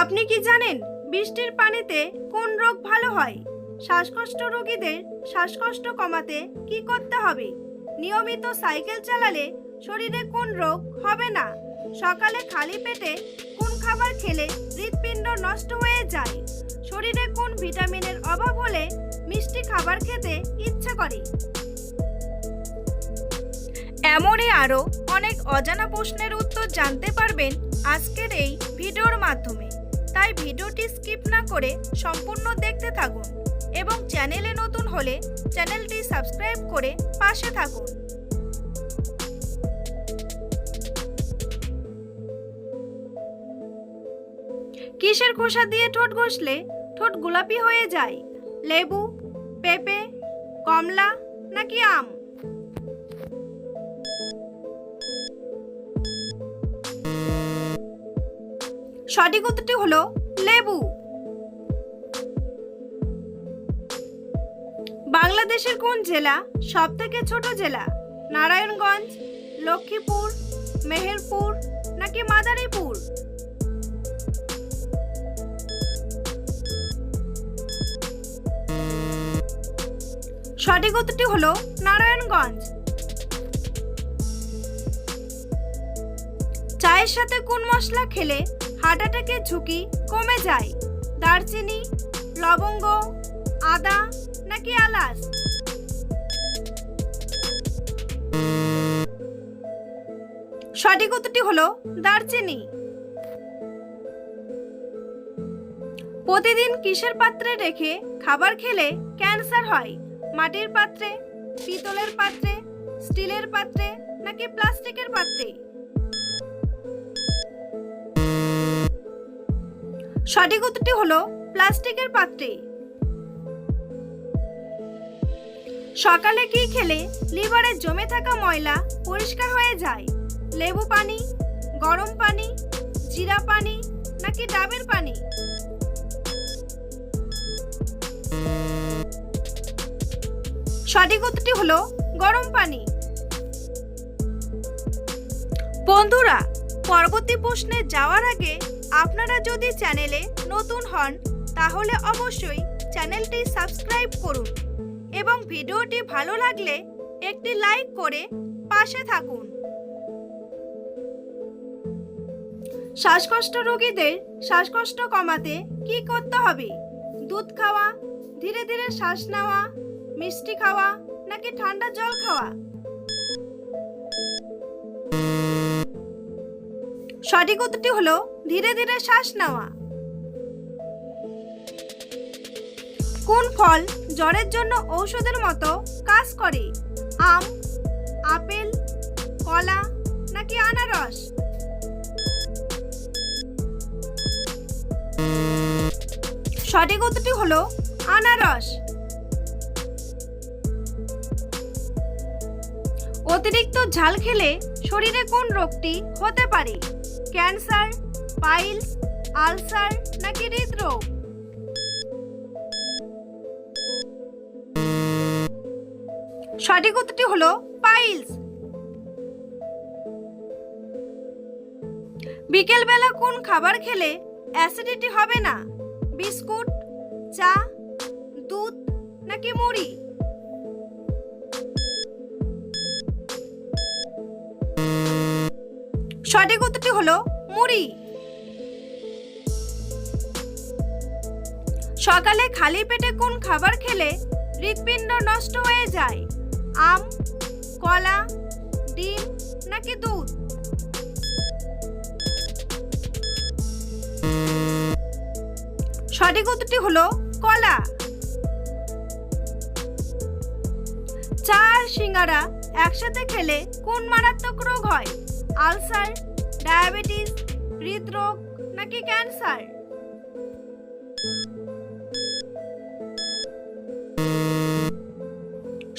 আপনি কি জানেন বৃষ্টির পানিতে কোন রোগ ভালো হয়? শ্বাসকষ্ট রোগীদের শ্বাসকষ্ট কমাতে কি করতে হবে? নিয়মিত সাইকেল চালালে শরীরে কোন রোগ হবে না? সকালে খালি পেটে কোন খাবার খেলে হৃৎপিণ্ড নষ্ট হয়ে যায়? শরীরে কোন ভিটামিনের অভাব হলে মিষ্টি খাবার খেতে ইচ্ছা করে? এমনই আরও অনেক অজানা প্রশ্নের উত্তর জানতে পারবেন আজকের এই ভিডিওর মাধ্যমে। তাই ভিডিওটি স্কিপ না করে সম্পূর্ণ দেখতে থাকুন এবং চ্যানেলে নতুন হলে চ্যানেলটি সাবস্ক্রাইব করে পাশে থাকুন। কিসের খোসা দিয়ে ঠোঁট ঘষলে ঠোঁট গোলাপি হয়ে যায়? লেবু, পেঁপে, কমলা নাকি আম? সঠিক উত্তরটি হলো লেবু। বাংলাদেশের কোন জেলা সবথেকে ছোট জেলা? নারায়ণগঞ্জ, লক্ষ্মীপুর, মেহেরপুর নাকি মাদারীপুর? সঠিক উত্তরটি হলো নারায়ণগঞ্জ। চায়ের সাথে কোন মশলা খেলে হার্ট অ্যাটাকের ঝুঁকি কমে যায়? দারচিনি, লবঙ্গ, আদা নাকি এলাচ? সঠিক উত্তরটি হলো দারচিনি। প্রতিদিন কিসের পাত্রে রেখে খাবার খেলে ক্যান্সার হয়? মাটির পাত্রে, পিতলের পাত্রে, স্টিলের পাত্রে নাকি প্লাস্টিকের পাত্রে? সঠিক উত্তরটি হলো প্লাস্টিকের পাত্রে। সকালে কি খেলে লিভারে জমে থাকা ময়লা পরিষ্কার হয়ে যায়? লেবু পানি, গরম পানি, জিরা পানি নাকি ডাবের পানি? সঠিক উত্তরটি হলো গরম পানি। বন্ধুরা, পরবর্তী প্রশ্নে যাওয়ার আগে আপনারা যদি চ্যানেলে নতুন হন তাহলে অবশ্যই চ্যানেলটি সাবস্ক্রাইব করুন এবং ভিডিওটি ভালো লাগলে একটি লাইক করে পাশে থাকুন। শ্বাসকষ্ট রোগীদের শ্বাসকষ্ট কমাতে কি করতে হবে? দুধ খাওয়া, ধীরে ধীরে শ্বাস নেওয়া, মিষ্টি খাওয়া নাকি ঠান্ডা জল খাওয়া? সঠিক উত্তরটি হলো ধীরে ধীরে শ্বাস নেওয়া। কোন ফল জ্বরের জন্য ঔষধের মতো কাজ করে? আম, আপেল, কলা নাকি আনারস? সঠিক উত্তরটি হলো আনারস। অতিরিক্ত ঝাল খেলে শরীরে কোন রোগটি হতে পারে? ক্যান্সার, পাইলস, আলসার নাকি হৃদরোগ? সঠিক উত্তরটি হলো পাইলস। বিকেলবেলা কোন খাবার খেলে অ্যাসিডিটি হবে না? বিস্কুট, চা, দুধ নাকি মুড়ি? সঠিক উত্তরটি হলো মুড়ি। সকালে খালি পেটে কোন খাবার খেলে হৃৎপিণ্ড নষ্ট হয়ে যায়? আম, কলা, ডিম নাকি দুধ? সঠিক উত্তরটি হলো কলা। চা আর সিঙ্গারা একসাথে খেলে কোন মারাত্মক রোগ হয়? আলসার, ডায়াবেটিস, হৃদরোগ নাকি ক্যান্সার?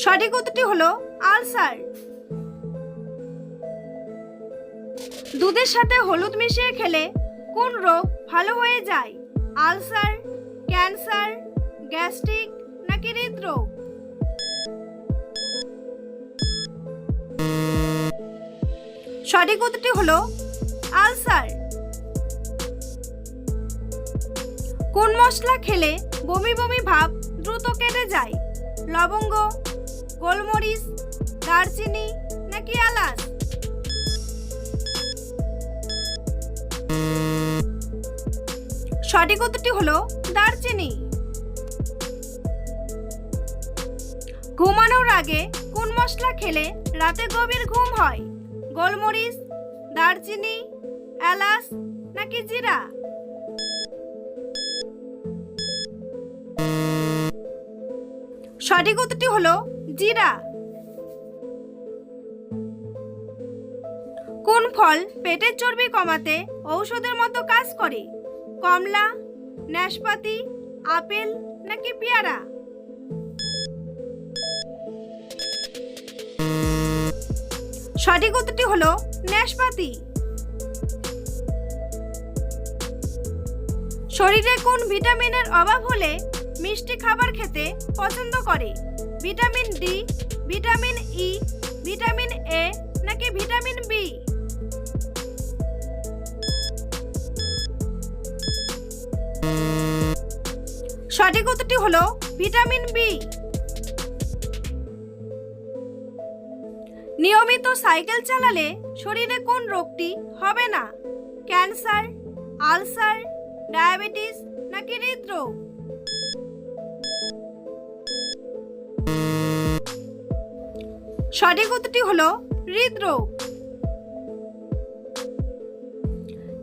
সঠিক উত্তরটি হলো আলসার। দুধের সাথে হলুদ মিশিয়ে খেলে কোন রোগ ভালো হয়ে যায়? আলসার, ক্যান্সার, গ্যাস্ট্রিক নাকি হৃদরোগ? সঠিক উত্তরটি হলো আলসার। কোন মশলা খেলে বমি বমি ভাব দ্রুত কেটে যায়? লবঙ্গ, গোলমরিচ, দারচিনি নাকি এলাচ? সঠিক উত্তরটি হলো দারচিনি। ঘুমানোর আগে কোন মশলা খেলে রাতে গভীর ঘুম হয়? গোলমরিচ, দারচিনি, এলাচ নাকি জিরা? সঠিক উত্তরটি হলো জিরা। কোন ফল পেটের চর্বি কমাতে ঔষধের মতো কাজ করে? কমলা, নাশপাতি, আপেল নাকি পেয়ারা? সঠিক উত্তরটি হলো নাশপাতি। শরীরে কোন ভিটামিনের অভাব হলে মিষ্টি খাবার খেতে পছন্দ করে? Vitamin D, vitamin E, vitamin A নাকি ভিটামিন বি? সঠিক উত্তরটি হলো ভিটামিন বি। নিয়মিত সাইকেল চালালে শরীরে কোন রোগটি হবে না? ক্যান্সার, আলসার, ডায়াবেটিস নাকি হৃদরোগ? সঠিক উত্তরটি হলো হৃদরোগ।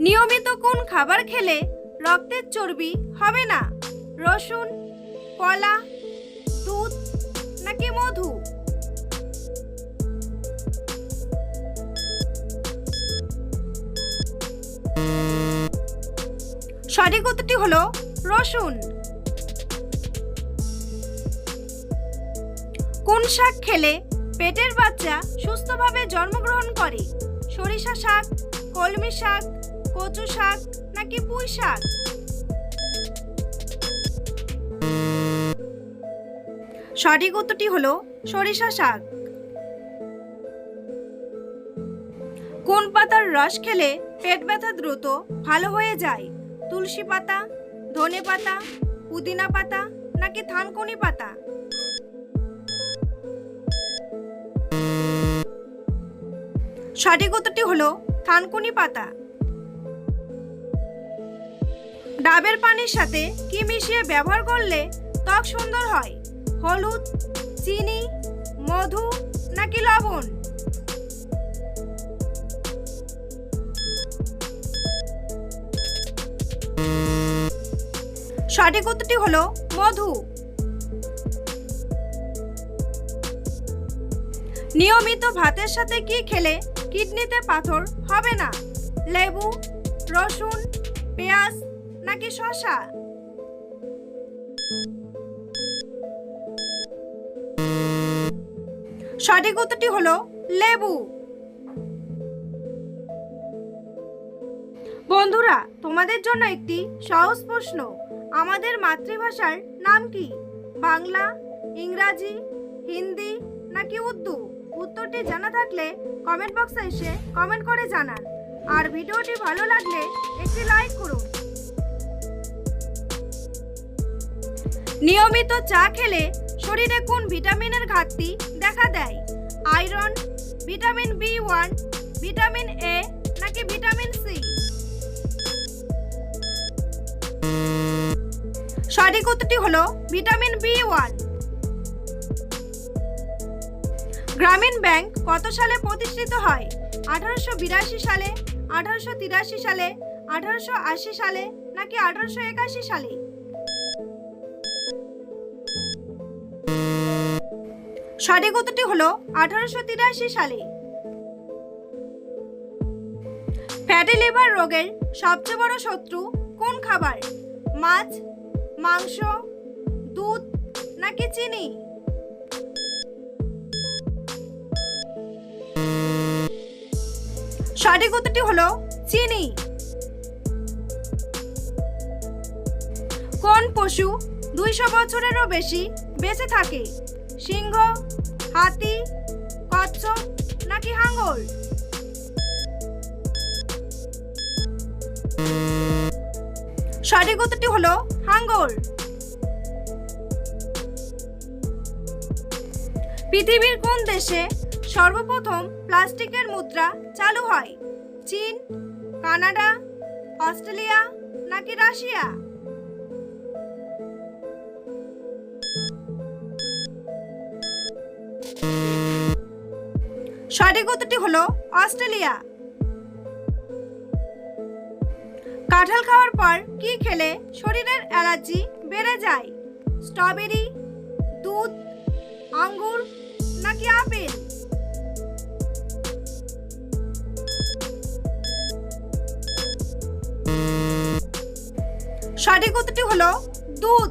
নিয়মিত কোন খাবার খেলে রক্তের চর্বি হবে না? রসুন, কলা, দুধ নাকি মধু? সঠিক উত্তরটি হলো রসুন। কোন শাক খেলে পেটের বাচ্চা সুস্থভাবে জন্মগ্রহণ করে? সরিষা শাক, কলমি শাক, কচু শাক নাকি পুঁই শাক? সঠিক উত্তরটি হলো সরিষা শাক। কোন পাতার রস খেলে পেট ব্যথা দ্রুত ভালো হয়ে যায়? তুলসী পাতা, ধনে পাতা, পুদিনা পাতা নাকি থানকুনি পাতা? সঠিক উত্তরটি হলো থানকুনি পাতা। ডাবের পানির সাথে কি মিশিয়ে ব্যবহার করলে ত্বক সুন্দর হয়? হলুদ, চিনি, মধু নাকি লবণ? সঠিক উত্তরটি হলো মধু। নিয়মিত ভাতের সাথে কি খেলে কিডনিতে পাথর হবে না? লেবু, রসুন, পেঁয়াজ নাকি শসা? সঠিক উত্তরটি হলো লেবু। বন্ধুরা, তোমাদের জন্য একটি সহজ প্রশ্ন। আমাদের মাতৃভাষার নাম কি? বাংলা, ইংরাজি, হিন্দি নাকি উর্দু? উত্তরটি জানা থাকলে কমেন্ট বক্সে এসে কমেন্ট করে জানান। আর ভিডিওটি ভালো লাগলে একটি লাইক করুন। নিয়মিত চা খেলে শরীরে কোন ভিটামিনের ঘাটতি দেখা দেয়? Iron, vitamin B one, vitamin A নাকি ভিটামিন সি? সঠিক উত্তরটি হলো ভিটামিন বি1। গ্রামীণ ব্যাংক কত সালে প্রতিষ্ঠিত হয়? 1882 সালে, 1883 সালে, 1880 সালে নাকি 1881 সালে? সঠিক উত্তরটি হলো 1883 সালে। ফ্যাটি লিভার রোগের সবচেয়ে বড় শত্রু কোন খাবার? মাছ, মাংস, দুধ নাকি চিনি? সঠিক উত্তরটি হলো চিনি। কোন পশু 200 বছরেরও বেশি বেঁচে থাকে? সিংহ, হাতি, কচ্ছপ নাকি হাঙর? সঠিক উত্তরটি হলো হাঙ্গর। পৃথিবীর কোন দেশে সর্বপ্রথম প্লাস্টিকের মুদ্রা চালু হয়? চীন, কানাডা, অস্ট্রেলিয়া নাকি রাশিয়া? সঠিক উত্তরটি হলো অস্ট্রেলিয়া। কাঁঠাল খাওয়ার পর কি খেলে শরীরের অ্যালার্জি বেড়ে যায়? স্ট্রবেরি, দুধ, আঙ্গুর নাকি আপেল? সঠিক উত্তরটি হলো দুধ।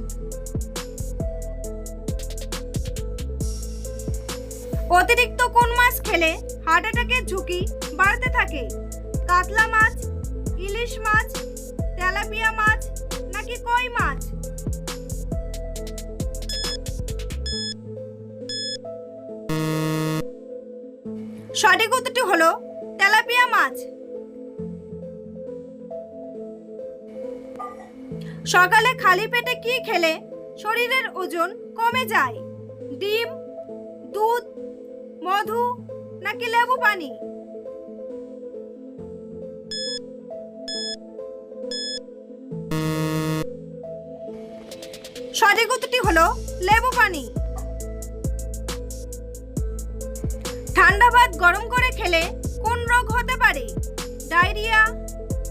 অতিরিক্ত কোন মাছ খেলে হার্ট অ্যাটাকের ঝুঁকি বাড়তে থাকে? কাতলা মাছ, ইলিশ মাছ, তেলাপিয়া মাছ নাকি কই মাছ? সঠিক উত্তরটি হলো তেলাপিয়া মাছ। সকালে খালি পেটে কি খেলে শরীরের ওজন কমে যায়? ডিম, দুধ, মধু নাকি লেবু পানি? সঠিক উত্তরটি হলো লেবু পানি। ঠান্ডা ভাত গরম করে খেলে কোন রোগ হতে পারে? ডায়রিয়া,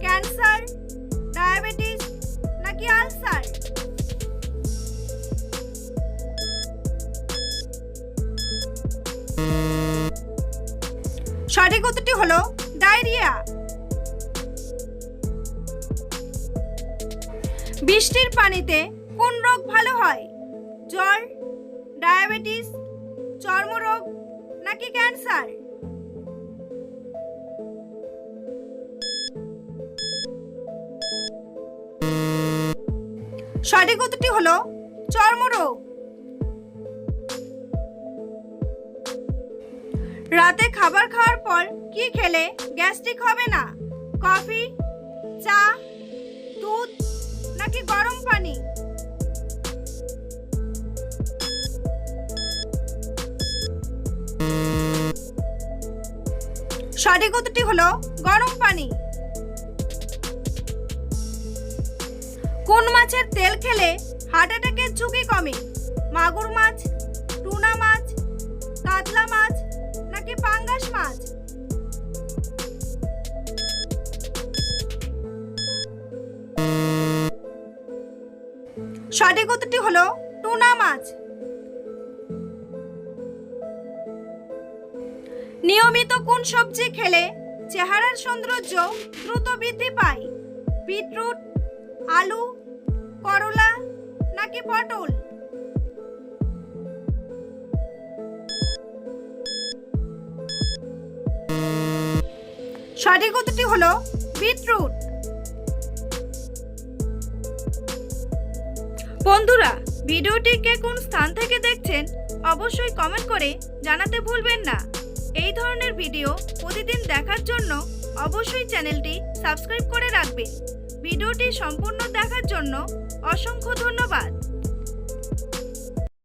ক্যান্সার, ডায়াবেটিস নাকি আলসার? সঠিক উত্তরটি হলো ডায়রিয়া। বৃষ্টির পানিতে কোন রোগ ভালো হয়? জ্বর, ডায়াবেটিস, চর্মরোগ নাকি ক্যান্সার? সঠিক উত্তরটি হলো চর্মরোগ। রাতে খাবার খাওয়ার পর কি খেলে গ্যাস্ট্রিক হবে না? কফি, চা, দুধ নাকি গরম পানি? সঠিক উত্তরটি হলো গরম পানি। কোন মাছের তেল খেলে হার্ট অ্যাটাকের ঝুঁকি কমে? মাগুর মাছ, টুনা মাছ, কাতলা মাছ নাকি পাঙ্গাস মাছ? সঠিক উত্তরটি হলো টুনা মাছ। নিয়মিত কোন সবজি খেলে চেহারার সৌন্দর্য দ্রুত বৃদ্ধি পায়? বিটরুট, আলু, করলা নাকি পটল? সঠিক উত্তরটি হলো বিটরুট। বন্ধুরা, ভিডিওটি কে কোন স্থান থেকে দেখছেন অবশ্যই কমেন্ট করে জানাতে ভুলবেন না। এই ধরনের ভিডিও প্রতিদিন দেখার জন্য অবশ্যই চ্যানেলটি সাবস্ক্রাইব করে রাখবেন। ভিডিওটি সম্পূর্ণ দেখার জন্য অসংখ্য ধন্যবাদ।